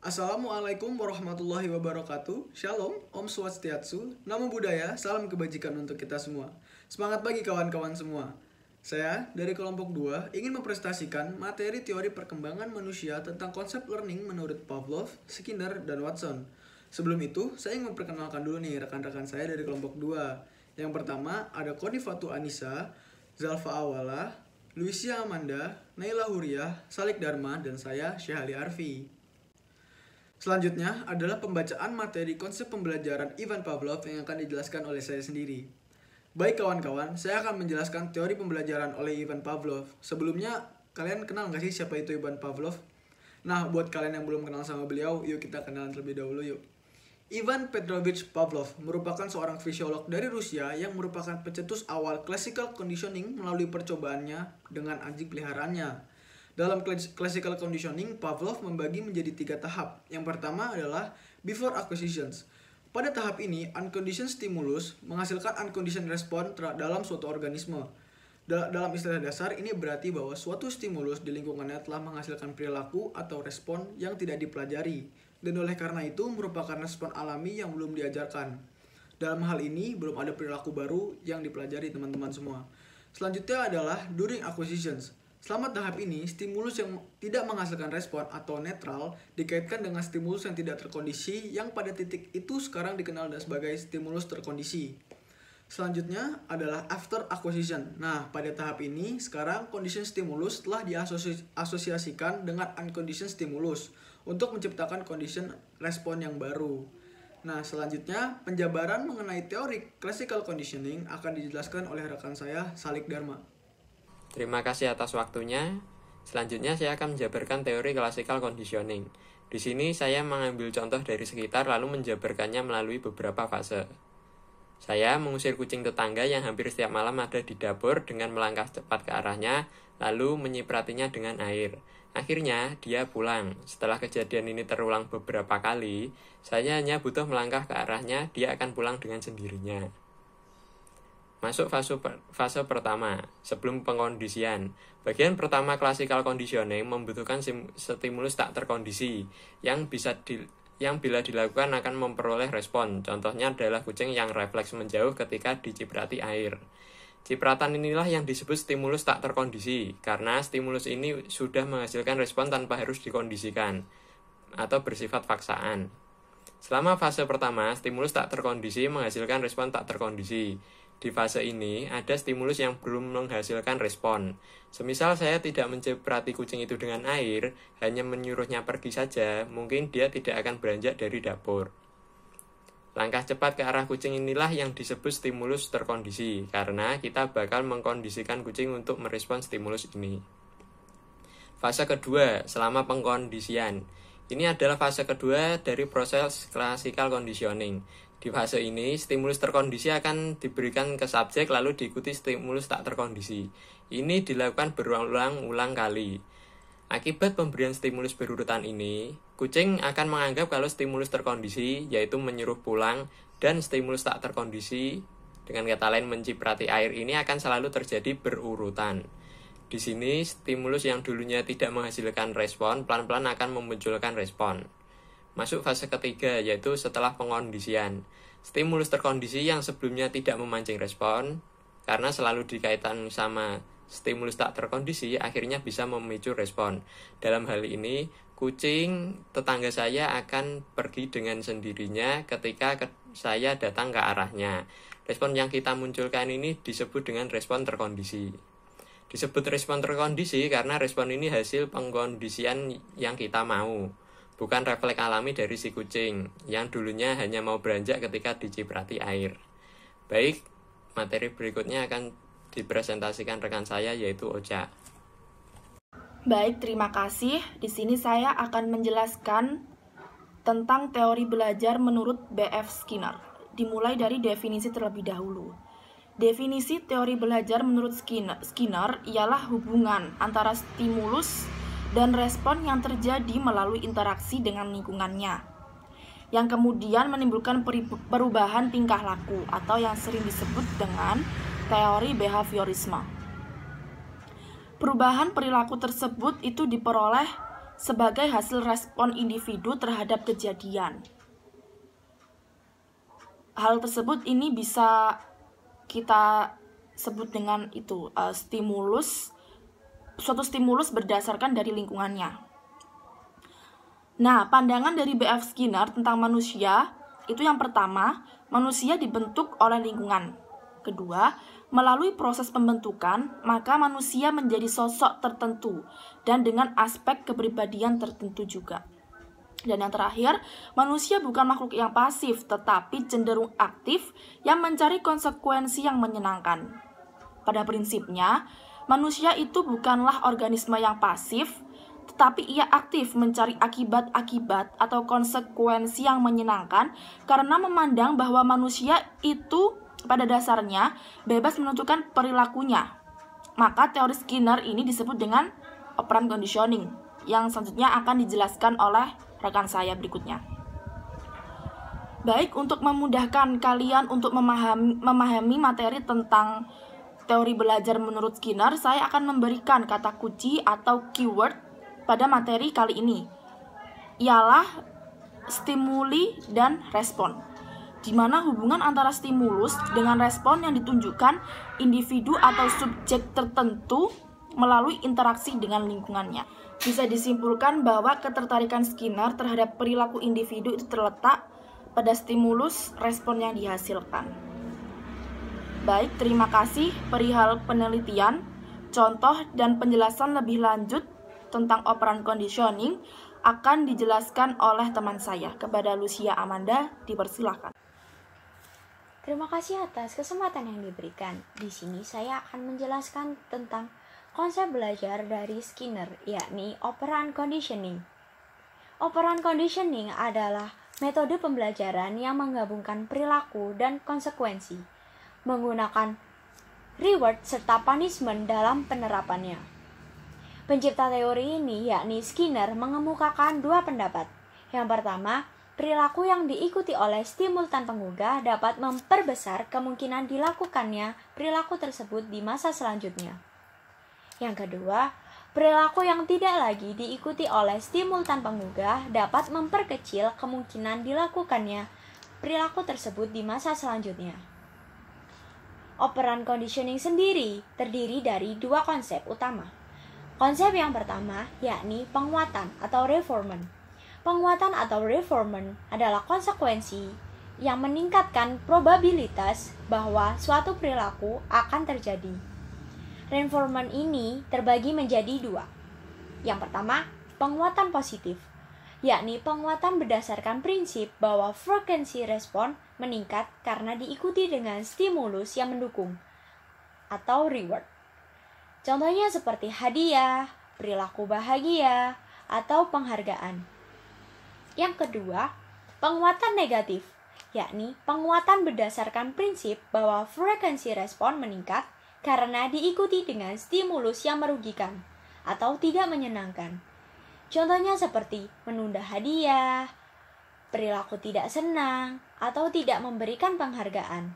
Assalamualaikum warahmatullahi wabarakatuh. Shalom, Om Swastiatsu, Namo Buddhaya, salam kebajikan untuk kita semua. Semangat pagi kawan-kawan semua. Saya dari kelompok 2 ingin mempresentasikan materi teori perkembangan manusia tentang konsep learning menurut Pavlov, Skinner, dan Watson. Sebelum itu, saya ingin memperkenalkan dulu nih rekan-rekan saya dari kelompok 2. Yang pertama ada Koni Fatu Anissa, Zalfa Awala, Luisia Amanda, Naila Huriah, Salik Dharma, dan saya Syahali Arfi. Selanjutnya adalah pembacaan materi konsep pembelajaran Ivan Pavlov yang akan dijelaskan oleh saya sendiri. Baik kawan-kawan, saya akan menjelaskan teori pembelajaran oleh Ivan Pavlov. Sebelumnya, kalian kenal nggak sih siapa itu Ivan Pavlov? Nah, buat kalian yang belum kenal sama beliau, yuk kita kenalan terlebih dahulu yuk. Ivan Petrovich Pavlov merupakan seorang fisiolog dari Rusia yang merupakan pencetus awal classical conditioning melalui percobaannya dengan anjing peliharaannya. Dalam classical conditioning, Pavlov membagi menjadi 3 tahap. Yang pertama adalah before acquisitions. Pada tahap ini, unconditioned stimulus menghasilkan unconditioned response dalam suatu organisme. Dalam istilah dasar, ini berarti bahwa suatu stimulus di lingkungannya telah menghasilkan perilaku atau respon yang tidak dipelajari, dan oleh karena itu merupakan respon alami yang belum diajarkan. Dalam hal ini, belum ada perilaku baru yang dipelajari teman-teman semua. Selanjutnya adalah during acquisitions. Selama tahap ini, stimulus yang tidak menghasilkan respon atau netral dikaitkan dengan stimulus yang tidak terkondisi yang pada titik itu sekarang dikenal sebagai stimulus terkondisi. Selanjutnya adalah after acquisition. Nah, pada tahap ini, sekarang condition stimulus telah diasosiasikan dengan unconditioned stimulus untuk menciptakan condition respon yang baru. Nah, selanjutnya, penjabaran mengenai teori classical conditioning akan dijelaskan oleh rekan saya, Salik Dharma. Terima kasih atas waktunya. Selanjutnya saya akan menjabarkan teori classical conditioning. Di sini saya mengambil contoh dari sekitar lalu menjabarkannya melalui beberapa fase. Saya mengusir kucing tetangga yang hampir setiap malam ada di dapur dengan melangkah cepat ke arahnya, lalu menyipratinya dengan air. Akhirnya dia pulang. Setelah kejadian ini terulang beberapa kali, saya hanya butuh melangkah ke arahnya, dia akan pulang dengan sendirinya. Masuk fase pertama, sebelum pengkondisian. Bagian pertama classical conditioning membutuhkan stimulus tak terkondisi yang bila dilakukan akan memperoleh respon. Contohnya adalah kucing yang refleks menjauh ketika diciprati air. Cipratan inilah yang disebut stimulus tak terkondisi, karena stimulus ini sudah menghasilkan respon tanpa harus dikondisikan atau bersifat paksaan. Selama fase pertama, stimulus tak terkondisi menghasilkan respon tak terkondisi. Di fase ini, ada stimulus yang belum menghasilkan respon. Semisal saya tidak menciprati kucing itu dengan air, hanya menyuruhnya pergi saja, mungkin dia tidak akan beranjak dari dapur. Langkah cepat ke arah kucing inilah yang disebut stimulus terkondisi, karena kita bakal mengkondisikan kucing untuk merespon stimulus ini. Fase kedua, selama pengkondisian. Ini adalah fase kedua dari proses classical conditioning. Di fase ini, stimulus terkondisi akan diberikan ke subjek lalu diikuti stimulus tak terkondisi. Ini dilakukan berulang-ulang kali. Akibat pemberian stimulus berurutan ini, kucing akan menganggap kalau stimulus terkondisi, yaitu menyuruh pulang, dan stimulus tak terkondisi, dengan kata lain menciprati air ini akan selalu terjadi berurutan. Di sini, stimulus yang dulunya tidak menghasilkan respon, pelan-pelan akan memunculkan respon. Masuk fase ketiga, yaitu setelah pengkondisian. Stimulus terkondisi yang sebelumnya tidak memancing respon, karena selalu dikaitkan sama stimulus tak terkondisi, akhirnya bisa memicu respon. Dalam hal ini, kucing tetangga saya akan pergi dengan sendirinya ketika saya datang ke arahnya. Respon yang kita munculkan ini disebut dengan respon terkondisi. Disebut respon terkondisi karena respon ini hasil pengkondisian yang kita mau, bukan refleks alami dari si kucing yang dulunya hanya mau beranjak ketika diciprati air. Baik, materi berikutnya akan dipresentasikan rekan saya yaitu Ocha. Baik, terima kasih. Di sini saya akan menjelaskan tentang teori belajar menurut B.F. Skinner. Dimulai dari definisi terlebih dahulu. Definisi teori belajar menurut Skinner ialah hubungan antara stimulus dan respon yang terjadi melalui interaksi dengan lingkungannya, yang kemudian menimbulkan perubahan tingkah laku atau yang sering disebut dengan teori behaviorisme. Perubahan perilaku tersebut itu diperoleh sebagai hasil respon individu terhadap kejadian. Hal tersebut ini bisa kita sebut dengan suatu stimulus berdasarkan dari lingkungannya. Nah, pandangan dari B.F. Skinner tentang manusia itu yang pertama, manusia dibentuk oleh lingkungan. Kedua, melalui proses pembentukan, maka manusia menjadi sosok tertentu dan dengan aspek kepribadian tertentu juga. Dan yang terakhir, manusia bukan makhluk yang pasif, tetapi cenderung aktif yang mencari konsekuensi yang menyenangkan. Pada prinsipnya, manusia itu bukanlah organisme yang pasif, tetapi ia aktif mencari akibat-akibat atau konsekuensi yang menyenangkan karena memandang bahwa manusia itu pada dasarnya bebas menentukan perilakunya. Maka teori Skinner ini disebut dengan operant conditioning, yang selanjutnya akan dijelaskan oleh rekan saya berikutnya. Baik, untuk memudahkan kalian untuk memahami materi tentang teori belajar menurut Skinner, saya akan memberikan kata kunci atau keyword pada materi kali ini, ialah stimuli dan respon, di mana hubungan antara stimulus dengan respon yang ditunjukkan individu atau subjek tertentu melalui interaksi dengan lingkungannya. Bisa disimpulkan bahwa ketertarikan Skinner terhadap perilaku individu itu terletak pada stimulus respon yang dihasilkan. Baik, terima kasih perihal penelitian, contoh, dan penjelasan lebih lanjut tentang operant conditioning akan dijelaskan oleh teman saya. Kepada Lucia Amanda, dipersilakan. Terima kasih atas kesempatan yang diberikan. Di sini saya akan menjelaskan tentang konsep belajar dari Skinner, yakni operant conditioning. Operant conditioning adalah metode pembelajaran yang menggabungkan perilaku dan konsekuensi, menggunakan reward serta punishment dalam penerapannya. Pencipta teori ini, yakni Skinner, mengemukakan dua pendapat. Yang pertama, perilaku yang diikuti oleh stimultan penggugah dapat memperbesar kemungkinan dilakukannya perilaku tersebut di masa selanjutnya. Yang kedua, perilaku yang tidak lagi diikuti oleh stimultan penggugah dapat memperkecil kemungkinan dilakukannya perilaku tersebut di masa selanjutnya. Operant conditioning sendiri terdiri dari dua konsep utama. Konsep yang pertama yakni penguatan atau reformant. Penguatan atau reformant adalah konsekuensi yang meningkatkan probabilitas bahwa suatu perilaku akan terjadi. Reformant ini terbagi menjadi dua. Yang pertama, penguatan positif, yakni penguatan berdasarkan prinsip bahwa frekuensi respon meningkat karena diikuti dengan stimulus yang mendukung atau reward. Contohnya seperti hadiah, perilaku bahagia, atau penghargaan. Yang kedua, penguatan negatif, yakni penguatan berdasarkan prinsip bahwa frekuensi respon meningkat karena diikuti dengan stimulus yang merugikan atau tidak menyenangkan. Contohnya seperti menunda hadiah, perilaku tidak senang, atau tidak memberikan penghargaan.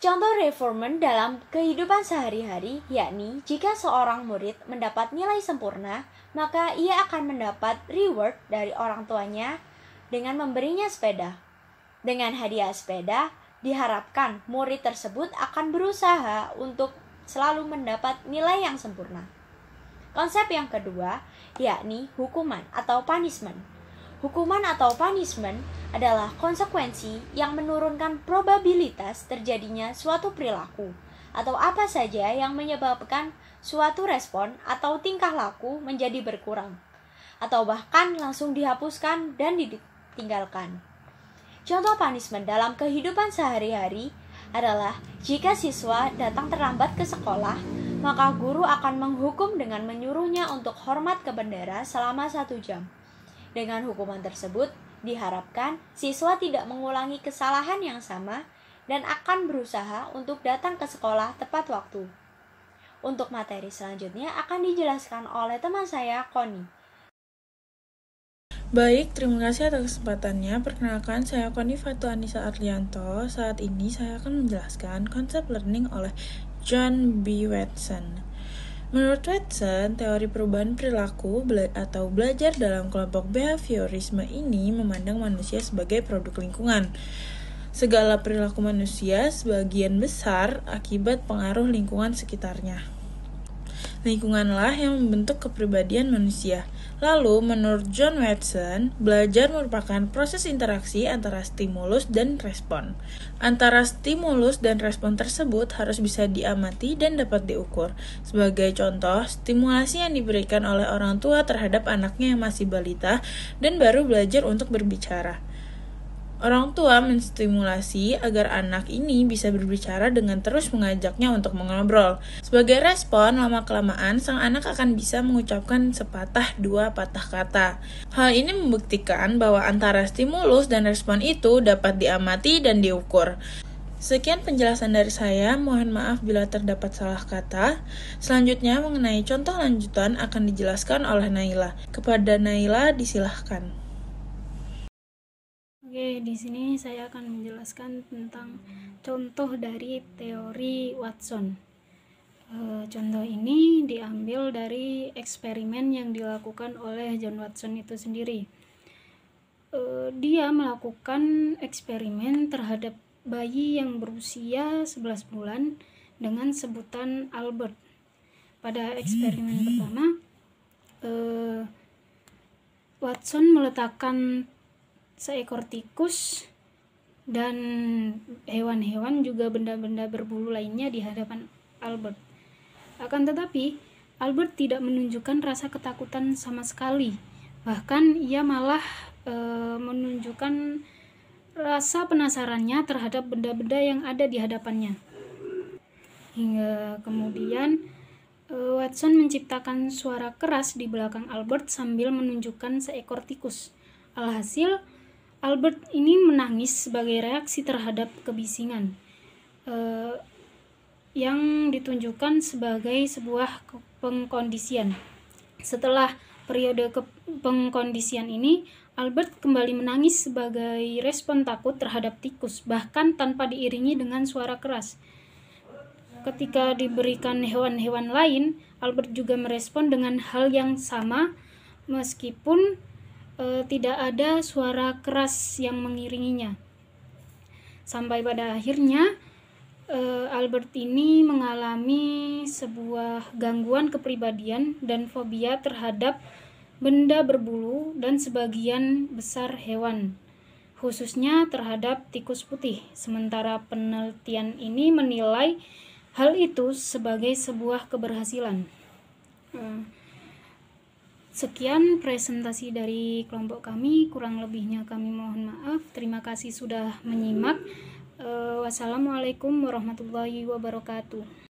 Contoh reformant dalam kehidupan sehari-hari, yakni jika seorang murid mendapat nilai sempurna, maka ia akan mendapat reward dari orang tuanya dengan memberinya sepeda. Dengan hadiah sepeda, diharapkan murid tersebut akan berusaha untuk selalu mendapat nilai yang sempurna. Konsep yang kedua, yakni hukuman atau punishment. Hukuman atau punishment adalah konsekuensi yang menurunkan probabilitas terjadinya suatu perilaku atau apa saja yang menyebabkan suatu respon atau tingkah laku menjadi berkurang atau bahkan langsung dihapuskan dan ditinggalkan. Contoh punishment dalam kehidupan sehari-hari adalah jika siswa datang terlambat ke sekolah, maka guru akan menghukum dengan menyuruhnya untuk hormat ke bendera selama 1 jam. Dengan hukuman tersebut, diharapkan siswa tidak mengulangi kesalahan yang sama dan akan berusaha untuk datang ke sekolah tepat waktu. Untuk materi selanjutnya akan dijelaskan oleh teman saya, Koni. Baik, terima kasih atas kesempatannya. Perkenalkan, saya Koni Fatu Anissa Arlianto. Saat ini saya akan menjelaskan konsep learning oleh John B. Watson. Menurut Watson, teori perubahan perilaku atau belajar dalam kelompok behaviorisme ini memandang manusia sebagai produk lingkungan. Segala perilaku manusia sebagian besar akibat pengaruh lingkungan sekitarnya. Lingkunganlah yang membentuk kepribadian manusia. Lalu, menurut John Watson, belajar merupakan proses interaksi antara stimulus dan respon. Antara stimulus dan respon tersebut harus bisa diamati dan dapat diukur. Sebagai contoh, stimulasi yang diberikan oleh orang tua terhadap anaknya yang masih balita dan baru belajar untuk berbicara. Orang tua menstimulasi agar anak ini bisa berbicara dengan terus mengajaknya untuk mengobrol. Sebagai respon, lama-kelamaan sang anak akan bisa mengucapkan sepatah dua patah kata. Hal ini membuktikan bahwa antara stimulus dan respon itu dapat diamati dan diukur. Sekian penjelasan dari saya, mohon maaf bila terdapat salah kata. Selanjutnya mengenai contoh lanjutan akan dijelaskan oleh Naila. Kepada Naila disilahkan. Oke, di sini saya akan menjelaskan tentang contoh dari teori Watson. Contoh ini diambil dari eksperimen yang dilakukan oleh John Watson itu sendiri. Dia melakukan eksperimen terhadap bayi yang berusia 11 bulan dengan sebutan Albert. Pada eksperimen pertama, Watson meletakkan seekor tikus dan hewan-hewan juga benda-benda berbulu lainnya di hadapan Albert. Akan tetapi, Albert tidak menunjukkan rasa ketakutan sama sekali. Bahkan ia malah menunjukkan rasa penasarannya terhadap benda-benda yang ada di hadapannya. Hingga kemudian Watson menciptakan suara keras di belakang Albert sambil menunjukkan seekor tikus. Alhasil, Albert ini menangis sebagai reaksi terhadap kebisingan yang ditunjukkan sebagai sebuah pengkondisian. Setelah periode pengkondisian ini, Albert kembali menangis sebagai respon takut terhadap tikus, bahkan tanpa diiringi dengan suara keras. Ketika diberikan hewan-hewan lain, Albert juga merespon dengan hal yang sama meskipun tidak ada suara keras yang mengiringinya. Sampai pada akhirnya Albert ini mengalami sebuah gangguan kepribadian dan fobia terhadap benda berbulu dan sebagian besar hewan, khususnya terhadap tikus putih. Sementara penelitian ini menilai hal itu sebagai sebuah keberhasilan. Sekian presentasi dari kelompok kami, kurang lebihnya kami mohon maaf. Terima kasih sudah menyimak. Wassalamualaikum warahmatullahi wabarakatuh.